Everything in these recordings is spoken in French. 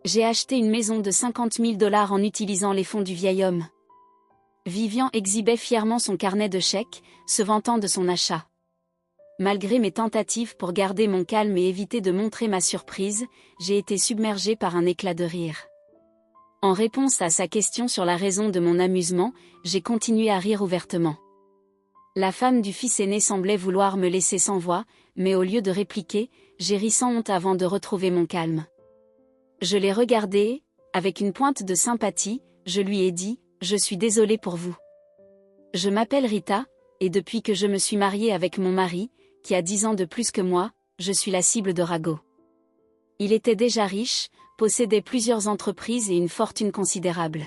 J'ai acheté une maison de 50 000 $ en utilisant les fonds du vieil homme. Vivian exhibait fièrement son carnet de chèques, se vantant de son achat. Malgré mes tentatives pour garder mon calme et éviter de montrer ma surprise, j'ai été submergée par un éclat de rire. En réponse à sa question sur la raison de mon amusement, j'ai continué à rire ouvertement. La femme du fils aîné semblait vouloir me laisser sans voix, mais au lieu de répliquer, j'ai ri sans honte avant de retrouver mon calme. Je l'ai regardée et, avec une pointe de sympathie, je lui ai dit « Je suis désolée pour vous. Je m'appelle Rita, et depuis que je me suis mariée avec mon mari, qui a 10 ans de plus que moi, je suis la cible de ragots. Il était déjà riche, possédait plusieurs entreprises et une fortune considérable.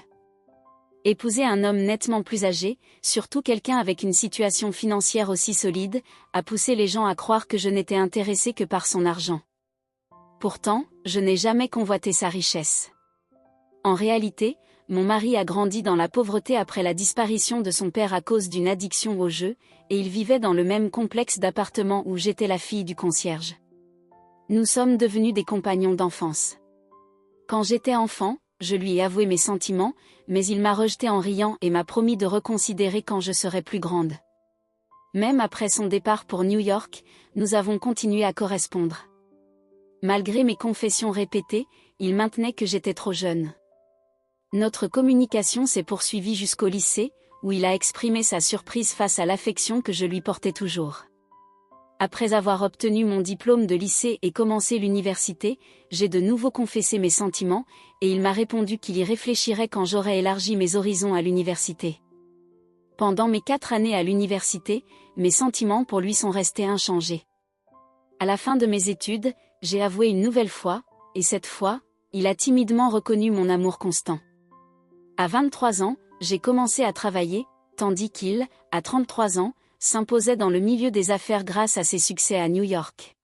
Épouser un homme nettement plus âgé, surtout quelqu'un avec une situation financière aussi solide, a poussé les gens à croire que je n'étais intéressée que par son argent. Pourtant, je n'ai jamais convoité sa richesse. En réalité, mon mari a grandi dans la pauvreté après la disparition de son père à cause d'une addiction au jeu, et il vivait dans le même complexe d'appartements où j'étais la fille du concierge. Nous sommes devenus des compagnons d'enfance. Quand j'étais enfant, je lui ai avoué mes sentiments, mais il m'a rejetée en riant et m'a promis de reconsidérer quand je serais plus grande. Même après son départ pour New York, nous avons continué à correspondre. Malgré mes confessions répétées, il maintenait que j'étais trop jeune. Notre communication s'est poursuivie jusqu'au lycée, où il a exprimé sa surprise face à l'affection que je lui portais toujours. Après avoir obtenu mon diplôme de lycée et commencé l'université, j'ai de nouveau confessé mes sentiments, et il m'a répondu qu'il y réfléchirait quand j'aurais élargi mes horizons à l'université. Pendant mes 4 années à l'université, mes sentiments pour lui sont restés inchangés. À la fin de mes études, j'ai avoué une nouvelle fois, et cette fois, il a timidement reconnu mon amour constant. À 23 ans, j'ai commencé à travailler, tandis qu'il, à 33 ans, s'imposait dans le milieu des affaires grâce à ses succès à New York.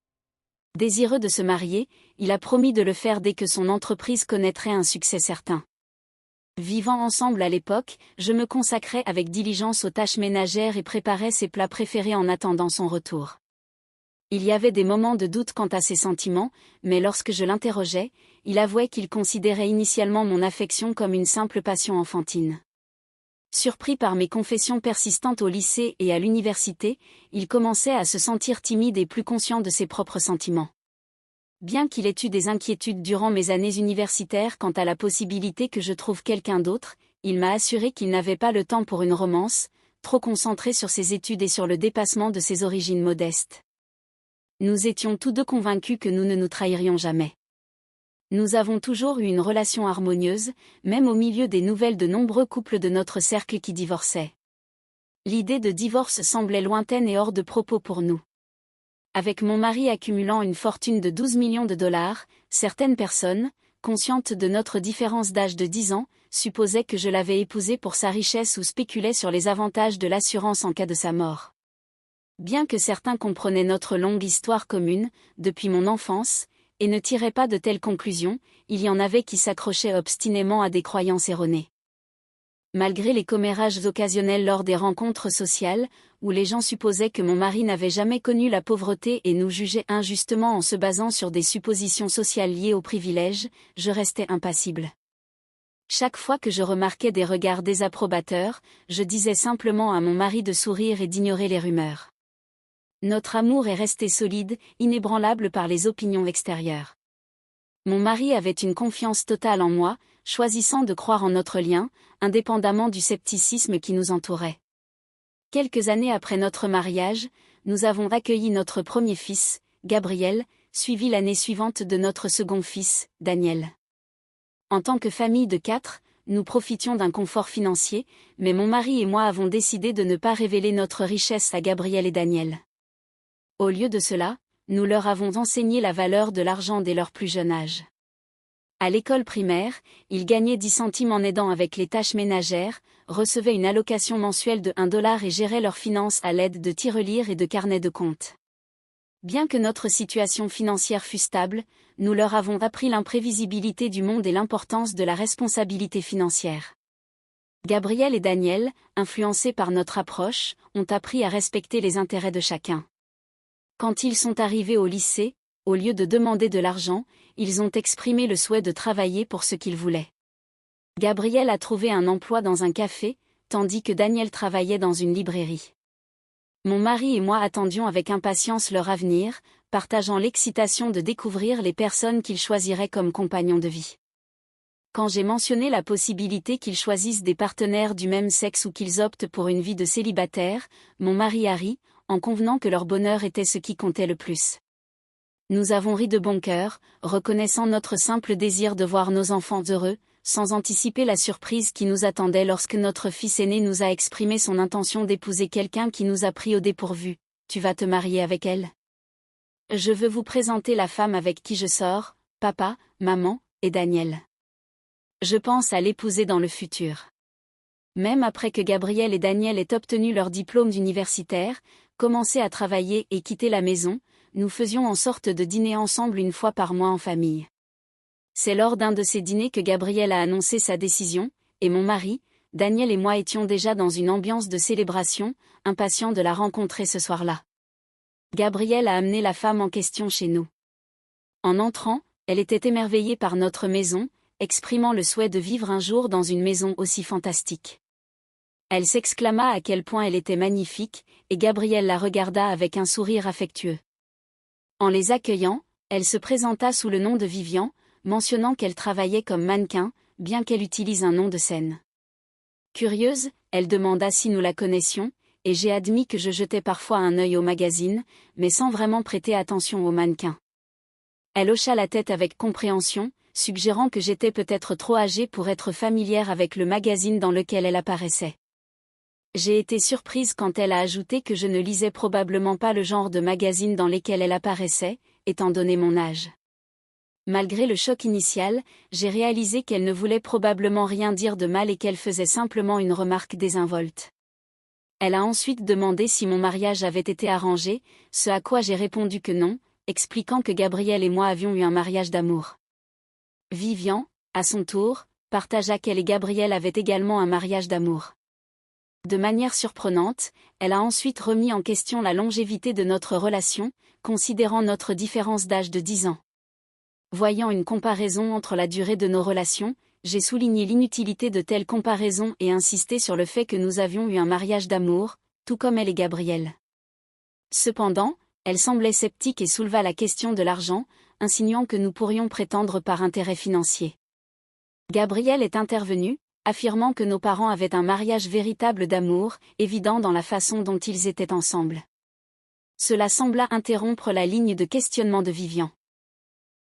Désireux de se marier, il a promis de le faire dès que son entreprise connaîtrait un succès certain. Vivant ensemble à l'époque, je me consacrais avec diligence aux tâches ménagères et préparais ses plats préférés en attendant son retour. Il y avait des moments de doute quant à ses sentiments, mais lorsque je l'interrogeais, il avouait qu'il considérait initialement mon affection comme une simple passion enfantine. Surpris par mes confessions persistantes au lycée et à l'université, il commençait à se sentir timide et plus conscient de ses propres sentiments. Bien qu'il ait eu des inquiétudes durant mes années universitaires quant à la possibilité que je trouve quelqu'un d'autre, il m'a assuré qu'il n'avait pas le temps pour une romance, trop concentré sur ses études et sur le dépassement de ses origines modestes. Nous étions tous deux convaincus que nous ne nous trahirions jamais. Nous avons toujours eu une relation harmonieuse, même au milieu des nouvelles de nombreux couples de notre cercle qui divorçaient. L'idée de divorce semblait lointaine et hors de propos pour nous. Avec mon mari accumulant une fortune de 12 millions de $, certaines personnes, conscientes de notre différence d'âge de 10 ans, supposaient que je l'avais épousé pour sa richesse ou spéculaient sur les avantages de l'assurance en cas de sa mort. Bien que certains comprenaient notre longue histoire commune, depuis mon enfance, et ne tiraient pas de telles conclusions, il y en avait qui s'accrochaient obstinément à des croyances erronées. Malgré les commérages occasionnels lors des rencontres sociales, où les gens supposaient que mon mari n'avait jamais connu la pauvreté et nous jugeaient injustement en se basant sur des suppositions sociales liées aux privilèges, je restais impassible. Chaque fois que je remarquais des regards désapprobateurs, je disais simplement à mon mari de sourire et d'ignorer les rumeurs. Notre amour est resté solide, inébranlable par les opinions extérieures. Mon mari avait une confiance totale en moi, choisissant de croire en notre lien, indépendamment du scepticisme qui nous entourait. Quelques années après notre mariage, nous avons accueilli notre premier fils, Gabriel, suivi l'année suivante de notre second fils, Daniel. En tant que famille de 4, nous profitions d'un confort financier, mais mon mari et moi avons décidé de ne pas révéler notre richesse à Gabriel et Daniel. Au lieu de cela, nous leur avons enseigné la valeur de l'argent dès leur plus jeune âge. À l'école primaire, ils gagnaient 10 centimes en aidant avec les tâches ménagères, recevaient une allocation mensuelle de $1 et géraient leurs finances à l'aide de tirelires et de carnets de compte. Bien que notre situation financière fût stable, nous leur avons appris l'imprévisibilité du monde et l'importance de la responsabilité financière. Gabriel et Daniel, influencés par notre approche, ont appris à respecter les intérêts de chacun. Quand ils sont arrivés au lycée, Au lieu de demander de l'argent, ils ont exprimé le souhait de travailler pour ce qu'ils voulaient. Gabriel a trouvé un emploi dans un café, tandis que Daniel travaillait dans une librairie. Mon mari et moi attendions avec impatience leur avenir, partageant l'excitation de découvrir les personnes qu'ils choisiraient comme compagnons de vie. Quand j'ai mentionné la possibilité qu'ils choisissent des partenaires du même sexe ou qu'ils optent pour une vie de célibataire, mon mari a ri, en convenant que leur bonheur était ce qui comptait le plus. Nous avons ri de bon cœur, reconnaissant notre simple désir de voir nos enfants heureux, sans anticiper la surprise qui nous attendait lorsque notre fils aîné nous a exprimé son intention d'épouser quelqu'un qui nous a pris au dépourvu. Tu vas te marier avec elle? Je veux vous présenter la femme avec qui je sors, papa, maman, et Daniel. Je pense à l'épouser dans le futur. Même après que Gabriel et Daniel aient obtenu leur diplôme universitaire, commencé à travailler et quitté la maison, nous faisions en sorte de dîner ensemble une fois par mois en famille. C'est lors d'un de ces dîners que Gabriel a annoncé sa décision, et mon mari, Daniel et moi étions déjà dans une ambiance de célébration, impatients de la rencontrer ce soir-là. Gabriel a amené la femme en question chez nous. En entrant, elle était émerveillée par notre maison, exprimant le souhait de vivre un jour dans une maison aussi fantastique. Elle s'exclama à quel point elle était magnifique, et Gabriel la regarda avec un sourire affectueux. En les accueillant, elle se présenta sous le nom de Vivian, mentionnant qu'elle travaillait comme mannequin, bien qu'elle utilise un nom de scène. Curieuse, elle demanda si nous la connaissions, et j'ai admis que je jetais parfois un œil au magazine, mais sans vraiment prêter attention au mannequin. Elle hocha la tête avec compréhension, suggérant que j'étais peut-être trop âgée pour être familière avec le magazine dans lequel elle apparaissait. J'ai été surprise quand elle a ajouté que je ne lisais probablement pas le genre de magazine dans lesquels elle apparaissait, étant donné mon âge. Malgré le choc initial, j'ai réalisé qu'elle ne voulait probablement rien dire de mal et qu'elle faisait simplement une remarque désinvolte. Elle a ensuite demandé si mon mariage avait été arrangé, ce à quoi j'ai répondu que non, expliquant que Gabriel et moi avions eu un mariage d'amour. Vivian, à son tour, partagea qu'elle et Gabriel avaient également un mariage d'amour. De manière surprenante, elle a ensuite remis en question la longévité de notre relation, considérant notre différence d'âge de 10 ans. Voyant une comparaison entre la durée de nos relations, j'ai souligné l'inutilité de telles comparaisons et insisté sur le fait que nous avions eu un mariage d'amour, tout comme elle et Gabriel. Cependant, elle semblait sceptique et souleva la question de l'argent, insinuant que nous pourrions prétendre par intérêt financier. Gabriel est intervenu, affirmant que nos parents avaient un mariage véritable d'amour, évident dans la façon dont ils étaient ensemble. Cela sembla interrompre la ligne de questionnement de Vivian.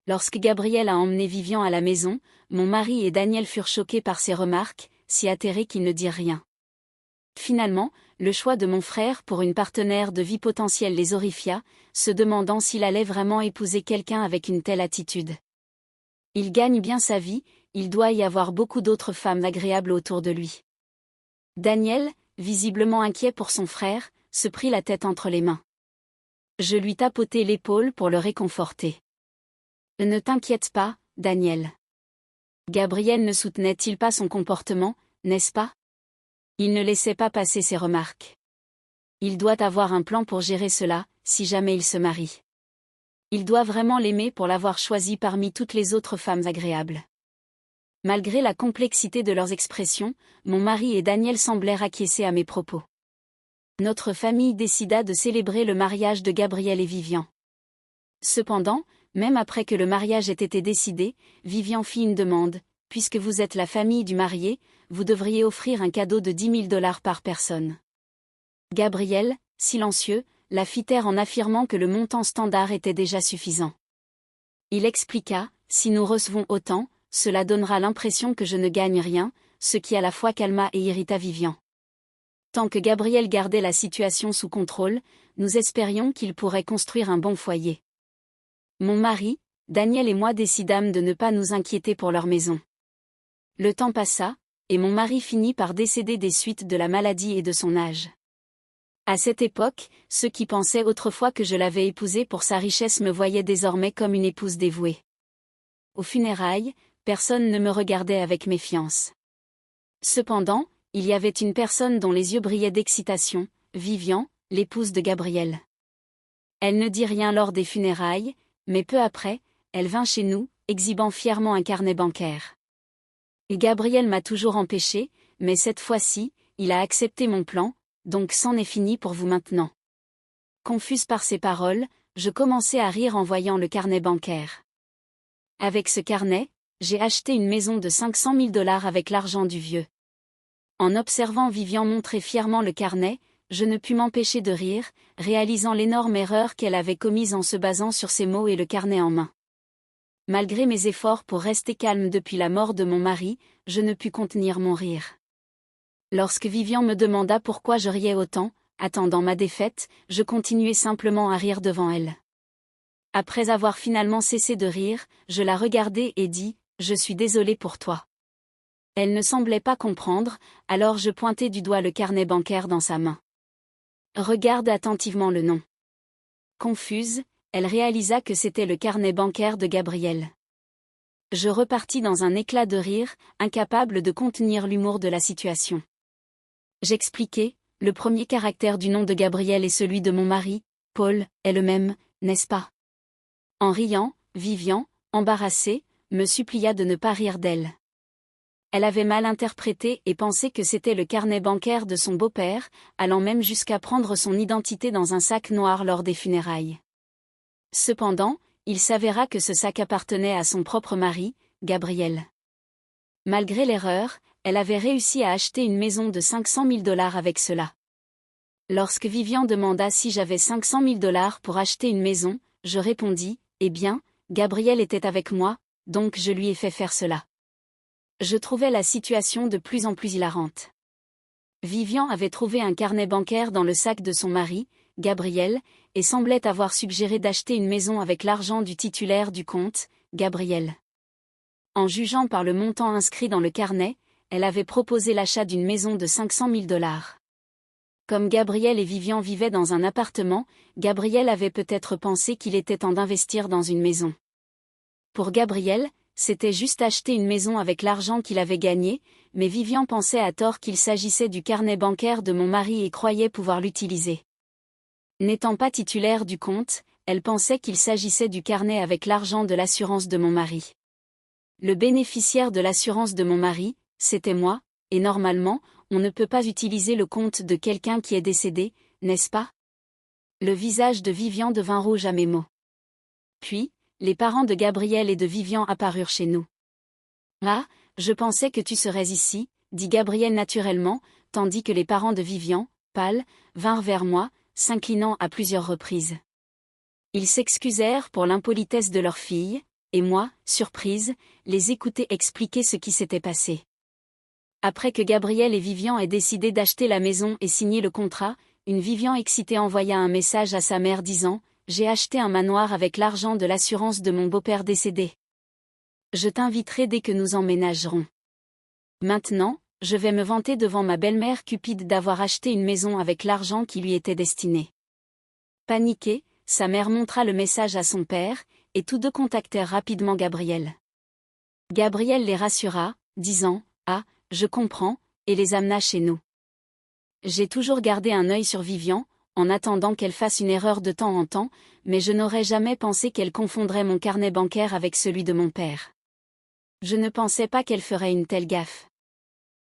Lorsque Gabriel a emmené Vivian à la maison, mon mari et Daniel furent choqués par ses remarques, si atterrés qu'ils ne dirent rien. Finalement, le choix de mon frère pour une partenaire de vie potentielle les horrifia, se demandant s'il allait vraiment épouser quelqu'un avec une telle attitude. Il gagne bien sa vie, il doit y avoir beaucoup d'autres femmes agréables autour de lui. Daniel, visiblement inquiet pour son frère, se prit la tête entre les mains. Je lui tapotai l'épaule pour le réconforter. Ne t'inquiète pas, Daniel. Gabriel ne soutenait-il pas son comportement, n'est-ce pas? Il ne laissait pas passer ses remarques. Il doit avoir un plan pour gérer cela, si jamais il se marie. Il doit vraiment l'aimer pour l'avoir choisi parmi toutes les autres femmes agréables. Malgré la complexité de leurs expressions, mon mari et Daniel semblèrent acquiescer à mes propos. Notre famille décida de célébrer le mariage de Gabriel et Vivian. Cependant, même après que le mariage ait été décidé, Vivian fit une demande. Puisque vous êtes la famille du marié, vous devriez offrir un cadeau de 10 000 $ par personne. Gabriel, silencieux, la fit taire en affirmant que le montant standard était déjà suffisant. Il expliqua, si nous recevons autant, cela donnera l'impression que je ne gagne rien, ce qui à la fois calma et irrita Vivian. Tant que Gabriel gardait la situation sous contrôle, nous espérions qu'il pourrait construire un bon foyer. Mon mari, Daniel et moi décidâmes de ne pas nous inquiéter pour leur maison. Le temps passa, et mon mari finit par décéder des suites de la maladie et de son âge. À cette époque, ceux qui pensaient autrefois que je l'avais épousé pour sa richesse me voyaient désormais comme une épouse dévouée. Aux funérailles, personne ne me regardait avec méfiance. Cependant, il y avait une personne dont les yeux brillaient d'excitation, Vivian, l'épouse de Gabriel. Elle ne dit rien lors des funérailles, Mais peu après, elle vint chez nous, exhibant fièrement un carnet bancaire. Et Gabriel m'a toujours empêché, mais cette fois-ci, il a accepté mon plan, donc c'en est fini pour vous maintenant. Confuse par ces paroles, je commençai à rire en voyant le carnet bancaire. Avec ce carnet, j'ai acheté une maison de 500 000 $ avec l'argent du vieux. En observant Vivian montrer fièrement le carnet, je ne pus m'empêcher de rire, réalisant l'énorme erreur qu'elle avait commise en se basant sur ces mots et le carnet en main. Malgré mes efforts pour rester calme depuis la mort de mon mari, je ne pus contenir mon rire. Lorsque Vivian me demanda pourquoi je riais autant, attendant ma défaite, je continuai simplement à rire devant elle. Après avoir finalement cessé de rire, je la regardai et dis « Je suis désolée pour toi ». Elle ne semblait pas comprendre, alors je pointai du doigt le carnet bancaire dans sa main. Regarde attentivement le nom. Confuse, elle réalisa que c'était le carnet bancaire de Gabriel. Je repartis dans un éclat de rire, incapable de contenir l'humour de la situation. J'expliquai, le premier caractère du nom de Gabriel est celui de mon mari, Paul, est le même, n'est-ce pas? En riant, Vivian, embarrassée, me supplia de ne pas rire d'elle. Elle avait mal interprété et pensait que c'était le carnet bancaire de son beau-père, allant même jusqu'à prendre son identité dans un sac noir lors des funérailles. Cependant, il s'avéra que ce sac appartenait à son propre mari, Gabriel. Malgré l'erreur, elle avait réussi à acheter une maison de 500 000 $ avec cela. Lorsque Vivian demanda si j'avais 500 000 $ pour acheter une maison, je répondis, eh bien, Gabriel était avec moi, donc je lui ai fait faire cela. Je trouvais la situation de plus en plus hilarante. Vivian avait trouvé un carnet bancaire dans le sac de son mari, Gabriel, et semblait avoir suggéré d'acheter une maison avec l'argent du titulaire du compte, Gabriel. En jugeant par le montant inscrit dans le carnet, elle avait proposé l'achat d'une maison de 500 000 $. Comme Gabriel et Vivian vivaient dans un appartement, Gabriel avait peut-être pensé qu'il était temps d'investir dans une maison. Pour Gabriel, c'était juste acheter une maison avec l'argent qu'il avait gagné, mais Vivian pensait à tort qu'il s'agissait du carnet bancaire de mon mari et croyait pouvoir l'utiliser. N'étant pas titulaire du compte, elle pensait qu'il s'agissait du carnet avec l'argent de l'assurance de mon mari. Le bénéficiaire de l'assurance de mon mari, c'était moi, et normalement, on ne peut pas utiliser le compte de quelqu'un qui est décédé, n'est-ce pas? Le visage de Vivian devint rouge à mes mots. Puis, les parents de Gabriel et de Vivian apparurent chez nous. « Ah, je pensais que tu serais ici », dit Gabriel naturellement, tandis que les parents de Vivian, pâles, vinrent vers moi, s'inclinant à plusieurs reprises. Ils s'excusèrent pour l'impolitesse de leur fille, et moi, surprise, les écoutai expliquer ce qui s'était passé. Après que Gabriel et Vivian aient décidé d'acheter la maison et signer le contrat, une Vivian excitée envoya un message à sa mère disant « J'ai acheté un manoir avec l'argent de l'assurance de mon beau-père décédé. Je t'inviterai dès que nous emménagerons. Maintenant, je vais me vanter devant ma belle-mère cupide d'avoir acheté une maison avec l'argent qui lui était destiné. » Paniquée, sa mère montra le message à son père, et tous deux contactèrent rapidement Gabriel. Gabriel les rassura, disant « Ah, je comprends », et les amena chez nous. J'ai toujours gardé un œil sur Vivian, en attendant qu'elle fasse une erreur de temps en temps, mais je n'aurais jamais pensé qu'elle confondrait mon carnet bancaire avec celui de mon père. Je ne pensais pas qu'elle ferait une telle gaffe.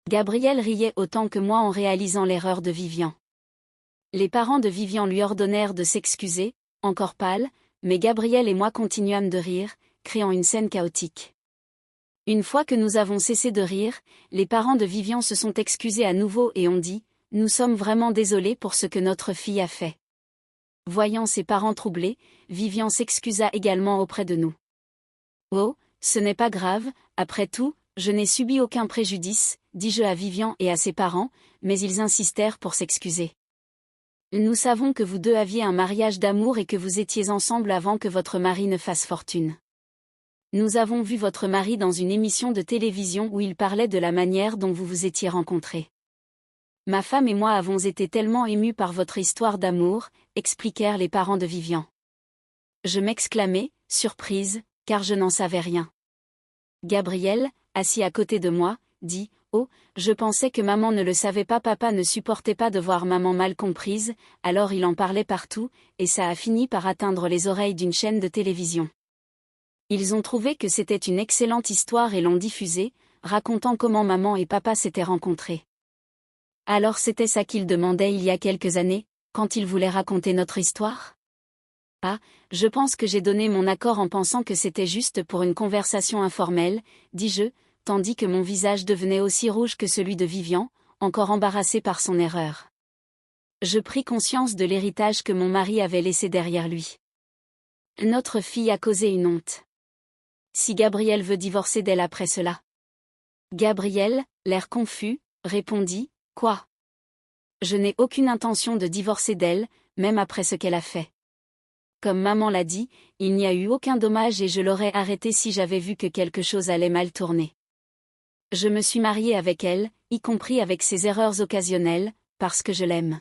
Gabriel riait autant que moi en réalisant l'erreur de Vivian. Les parents de Vivian lui ordonnèrent de s'excuser, encore pâle, mais Gabriel et moi continuâmes de rire, créant une scène chaotique. Une fois que nous avons cessé de rire, les parents de Vivian se sont excusés à nouveau et ont dit « Nous sommes vraiment désolés pour ce que notre fille a fait. » Voyant ses parents troublés, Vivian s'excusa également auprès de nous. « Oh, ce n'est pas grave, après tout, je n'ai subi aucun préjudice, » dis-je à Vivian et à ses parents, mais ils insistèrent pour s'excuser. « Nous savons que vous deux aviez un mariage d'amour et que vous étiez ensemble avant que votre mari ne fasse fortune. Nous avons vu votre mari dans une émission de télévision où il parlait de la manière dont vous vous étiez rencontrés. Ma femme et moi avons été tellement émus par votre histoire d'amour, » expliquèrent les parents de Vivian. Je m'exclamai, surprise, car je n'en savais rien. Gabriel, assis à côté de moi, dit « Oh, je pensais que maman ne le savait pas. Papa ne supportait pas de voir maman mal comprise, alors il en parlait partout, et ça a fini par atteindre les oreilles d'une chaîne de télévision. Ils ont trouvé que c'était une excellente histoire et l'ont diffusée, racontant comment maman et papa s'étaient rencontrés. Alors c'était ça qu'il demandait il y a quelques années, quand il voulait raconter notre histoire ? Ah, je pense que j'ai donné mon accord en pensant que c'était juste pour une conversation informelle, dis-je, tandis que mon visage devenait aussi rouge que celui de Vivian, encore embarrassé par son erreur. Je pris conscience de l'héritage que mon mari avait laissé derrière lui. Notre fille a causé une honte. Si Gabriel veut divorcer d'elle après cela. Gabriel, l'air confus, répondit, « Quoi ? Je n'ai aucune intention de divorcer d'elle, même après ce qu'elle a fait. Comme maman l'a dit, il n'y a eu aucun dommage et je l'aurais arrêtée si j'avais vu que quelque chose allait mal tourner. Je me suis mariée avec elle, y compris avec ses erreurs occasionnelles, parce que je l'aime.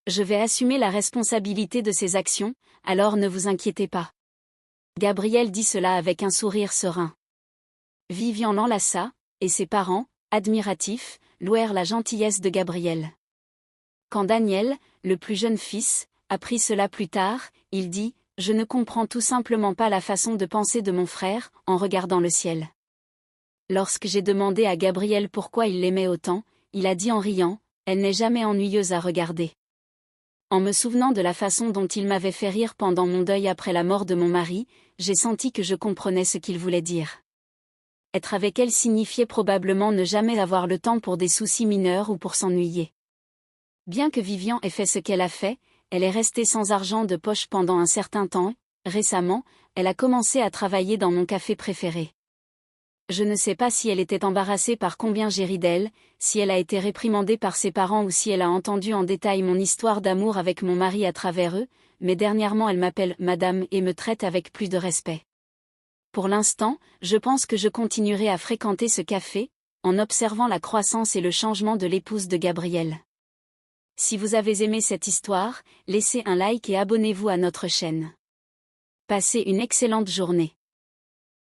Je vais assumer la responsabilité de ses actions, alors ne vous inquiétez pas. » Gabriel dit cela avec un sourire serein. Vivian l'enlaça, et ses parents, admiratifs, louèrent la gentillesse de Gabriel. Quand Daniel, le plus jeune fils, apprit cela plus tard, il dit « Je ne comprends tout simplement pas la façon de penser de mon frère, en regardant le ciel. » Lorsque j'ai demandé à Gabriel pourquoi il l'aimait autant, il a dit en riant « Elle n'est jamais ennuyeuse à regarder. » En me souvenant de la façon dont il m'avait fait rire pendant mon deuil après la mort de mon mari, j'ai senti que je comprenais ce qu'il voulait dire. Être avec elle signifiait probablement ne jamais avoir le temps pour des soucis mineurs ou pour s'ennuyer. Bien que Vivian ait fait ce qu'elle a fait, elle est restée sans argent de poche pendant un certain temps. Récemment, elle a commencé à travailler dans mon café préféré. Je ne sais pas si elle était embarrassée par combien j'ai ri d'elle, si elle a été réprimandée par ses parents ou si elle a entendu en détail mon histoire d'amour avec mon mari à travers eux, mais dernièrement elle m'appelle « Madame » et me traite avec plus de respect. Pour l'instant, je pense que je continuerai à fréquenter ce café, en observant la croissance et le changement de l'épouse de Gabriel. Si vous avez aimé cette histoire, laissez un like et abonnez-vous à notre chaîne. Passez une excellente journée.